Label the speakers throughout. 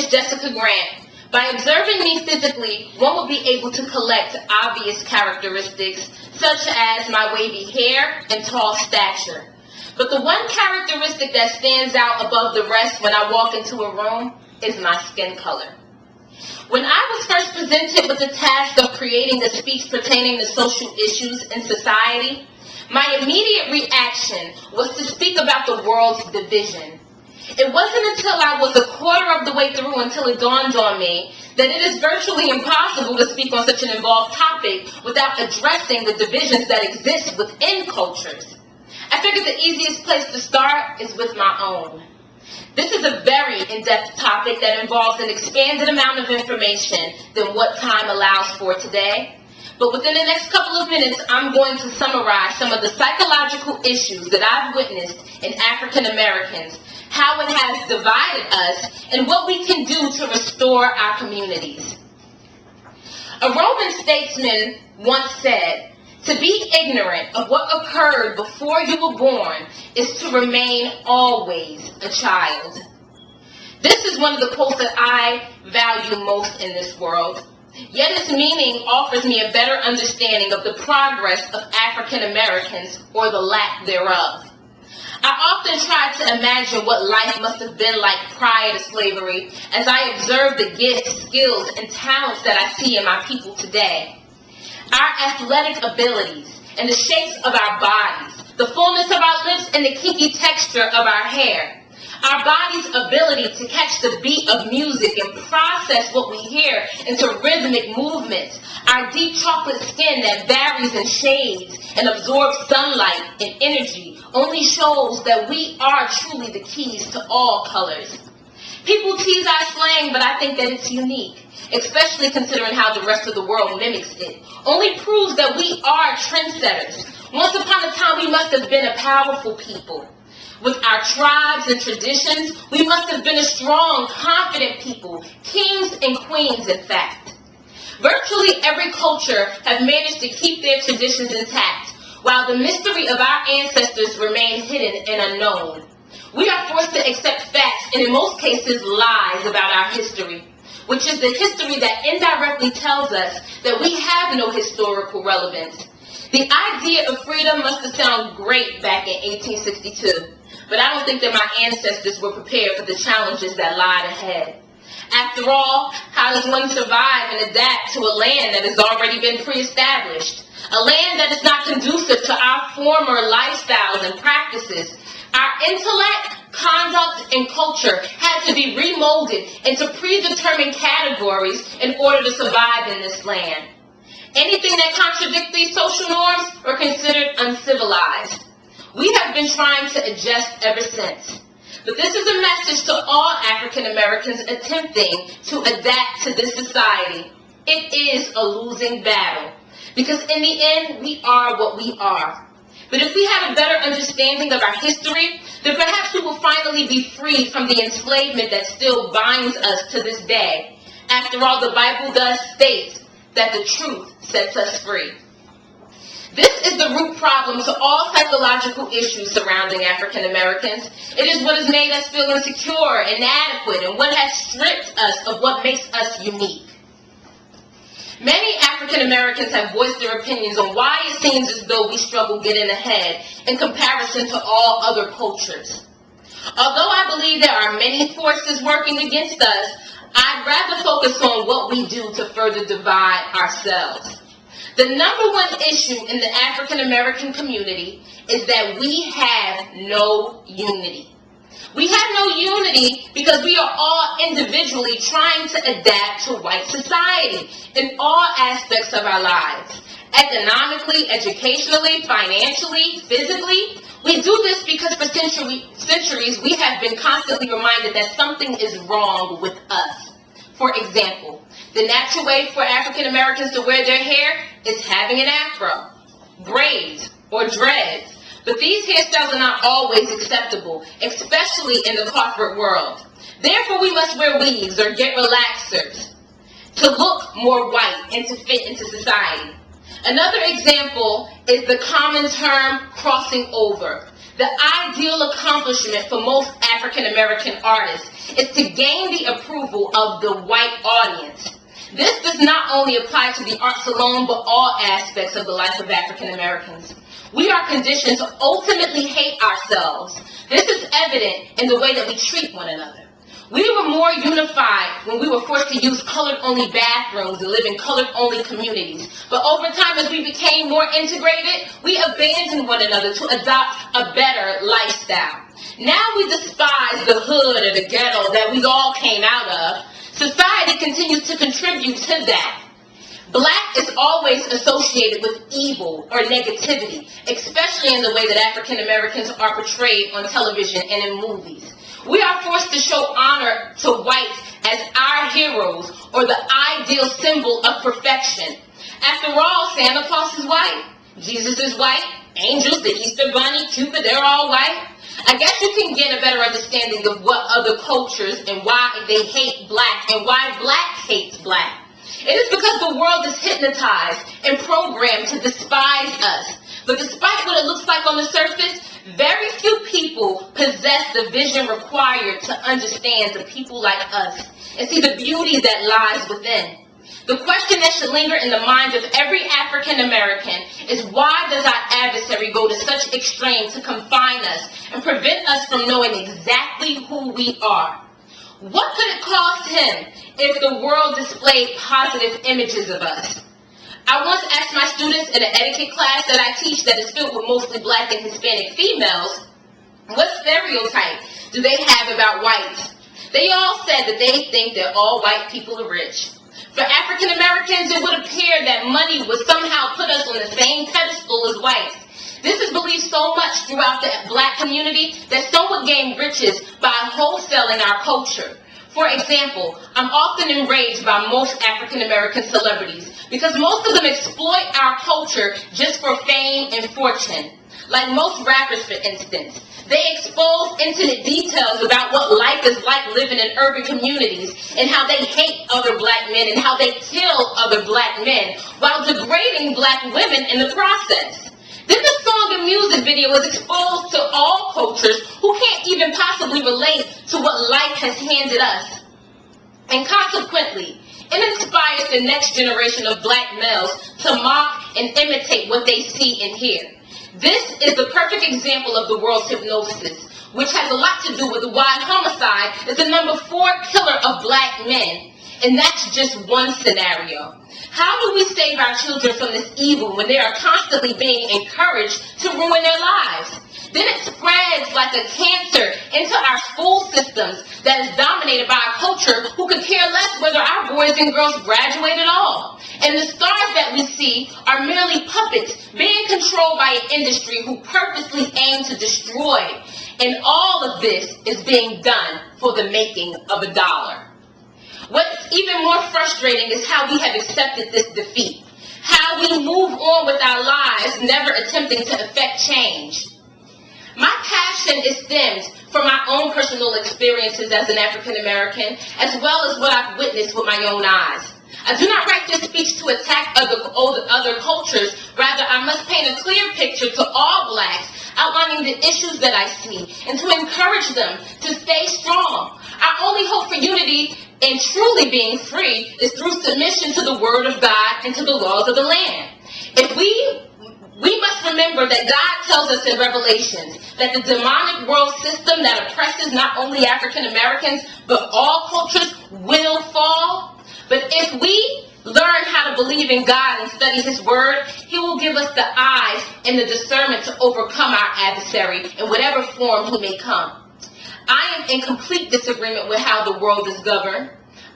Speaker 1: is Jessica Grant. By observing me physically, one will be able to collect obvious characteristics, such as my wavy hair and tall stature. But the one characteristic that stands out above the rest when I walk into a room is my skin color. When I was first presented with the task of creating a speech pertaining to social issues in society, my immediate reaction was to speak about the world's division. It wasn't until I was a quarter of the way through until it dawned on me that it is virtually impossible to speak on such an involved topic without addressing the divisions that exist within cultures. I figured the easiest place to start is with my own. This is a very in-depth topic that involves an expanded amount of information than what time allows for today. But within the next couple of minutes, I'm going to summarize some of the psychological issues that I've witnessed in African Americans, how it has divided us, and what we can do to restore our communities. A Roman statesman once said, "To be ignorant of what occurred before you were born is to remain always a child." This is one of the quotes that I value most in this world. Yet its meaning offers me a better understanding of the progress of African Americans, or the lack thereof. I often try to imagine what life must have been like prior to slavery as I observe the gifts, skills, and talents that I see in my people today. Our athletic abilities and the shapes of our bodies, the fullness of our lips and the kinky texture of our hair, our body's ability to catch the beat of music and process what we hear into rhythmic movements, our deep chocolate skin that varies in shades and absorbs sunlight and energy only shows that we are truly the keys to all colors. People tease our slang, but I think that it's unique, especially considering how the rest of the world mimics it. Only proves that we are trendsetters. Once upon a time, we must have been a powerful people. With our tribes and traditions, we must have been a strong, confident people, kings and queens, in fact. Virtually every culture have managed to keep their traditions intact, while the mystery of our ancestors remain hidden and unknown. We are forced to accept facts, and in most cases, lies about our history, which is the history that indirectly tells us that we have no historical relevance. The idea of freedom must have sounded great back in 1862. But I don't think that my ancestors were prepared for the challenges that lied ahead. After all, how does one survive and adapt to a land that has already been pre-established? A land that is not conducive to our former lifestyles and practices. Our intellect, conduct, and culture had to be remolded into predetermined categories in order to survive in this land. Anything that contradicts these social norms are considered uncivilized. We have been trying to adjust ever since. But this is a message to all African Americans attempting to adapt to this society. It is a losing battle, because in the end, we are what we are. But if we have a better understanding of our history, then perhaps we will finally be freed from the enslavement that still binds us to this day. After all, the Bible does state that the truth sets us free. This is the root problem to all psychological issues surrounding African Americans. It is what has made us feel insecure, inadequate, and what has stripped us of what makes us unique. Many African Americans have voiced their opinions on why it seems as though we struggle getting ahead in comparison to all other cultures. Although I believe there are many forces working against us, I'd rather focus on what we do to further divide ourselves. The number one issue in the African American community is that we have no unity. We have no unity because we are all individually trying to adapt to white society in all aspects of our lives. Economically, educationally, financially, physically. We do this because for centuries we have been constantly reminded that something is wrong with us. For example, the natural way for African Americans to wear their hair is having an afro, braids, or dreads. But these hairstyles are not always acceptable, especially in the corporate world. Therefore, we must wear weaves or get relaxers to look more white and to fit into society. Another example is the common term crossing over. The ideal accomplishment for most African American artists is to gain the approval of the white audience. This does not only apply to the arts alone, but all aspects of the life of African Americans. We are conditioned to ultimately hate ourselves. This is evident in the way that we treat one another. We were more unified when we were forced to use colored-only bathrooms and live in colored-only communities. But over time, as we became more integrated, we abandoned one another to adopt a better lifestyle. Now we despise the hood or the ghetto that we all came out of. Society continues to contribute to that. Black is always associated with evil or negativity, especially in the way that African Americans are portrayed on television and in movies. We are forced to show honor to whites as our heroes or the ideal symbol of perfection. After all, Santa Claus is white, Jesus is white, angels, the Easter Bunny, Cupid, they're all white. I guess you can get a better understanding of what other cultures and why they hate black and why black hates black. It is because the world is hypnotized and programmed to despise us. But despite what it looks like on the surface, very few people possess the vision required to understand the people like us and see the beauty that lies within. The question that should linger in the mind of every African American is, why does our adversary go to such extremes to confine us and prevent us from knowing exactly who we are? What could it cost him if the world displayed positive images of us? I once asked my students in an etiquette class that I teach that is filled with mostly black and Hispanic females, what stereotype do they have about whites? They all said that they think that all white people are rich. For African Americans, it would appear that money would somehow put us on the same pedestal as whites. This is believed so much throughout the black community that some would gain riches by wholesaling our culture. For example, I'm often enraged by most African American celebrities because most of them exploit our culture just for fame and fortune. Like most rappers, for instance, they expose intimate details about what life is like living in urban communities and how they hate other black men and how they kill other black men while degrading black women in the process. Then the song and music video is exposed to all cultures who can't even possibly relate to what life has handed us. And consequently, it inspires the next generation of black males to mock and imitate what they see and hear. This is the perfect example of the world's hypnosis, which has a lot to do with why homicide is the number 4 killer of black men. And that's just one scenario. How do we save our children from this evil when they are constantly being encouraged to ruin their lives? Then it spreads like a cancer into our school systems that is dominated by a culture who could care less whether our boys and girls graduate at all. And the stars that we see are merely puppets being controlled by an industry who purposely aim to destroy. And all of this is being done for the making of a dollar. What's even more frustrating is how we have accepted this defeat, how we move on with our lives, never attempting to effect change. My passion is stemmed from my own personal experiences as an African American, as well as what I've witnessed with my own eyes. I do not write this speech to attack other cultures. Rather, I must paint a clear picture to all blacks, outlining the issues that I see, and to encourage them to stay strong. Our only hope for unity and truly being free is through submission to the Word of God and to the laws of the land. We must remember that God tells us in Revelations that the demonic world system that oppresses not only African Americans, but all cultures will fall. But if we learn how to believe in God and study His Word, He will give us the eyes and the discernment to overcome our adversary in whatever form he may come. I am in complete disagreement with how the world is governed.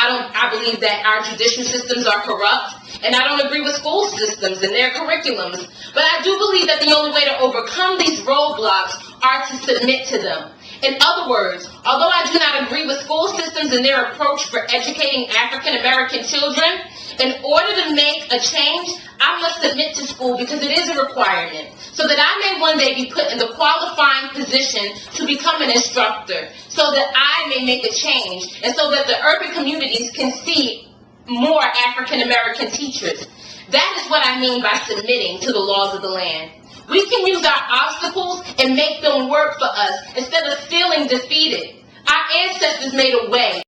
Speaker 1: I believe that our judicial systems are corrupt, and I don't agree with school systems and their curriculums. But I do believe that the only way to overcome these roadblocks are to submit to them. In other words, although I do not agree with school systems and their approach for educating African American children, in order to make a change, I must submit to school because it is a requirement, so that I may one day be put in the qualifying position to become an instructor, so that I may make a change, and so that the urban communities can see more African American teachers. That is what I mean by submitting to the laws of the land. We can use our obstacles and make them work for us instead of feeling defeated. Our ancestors made a way.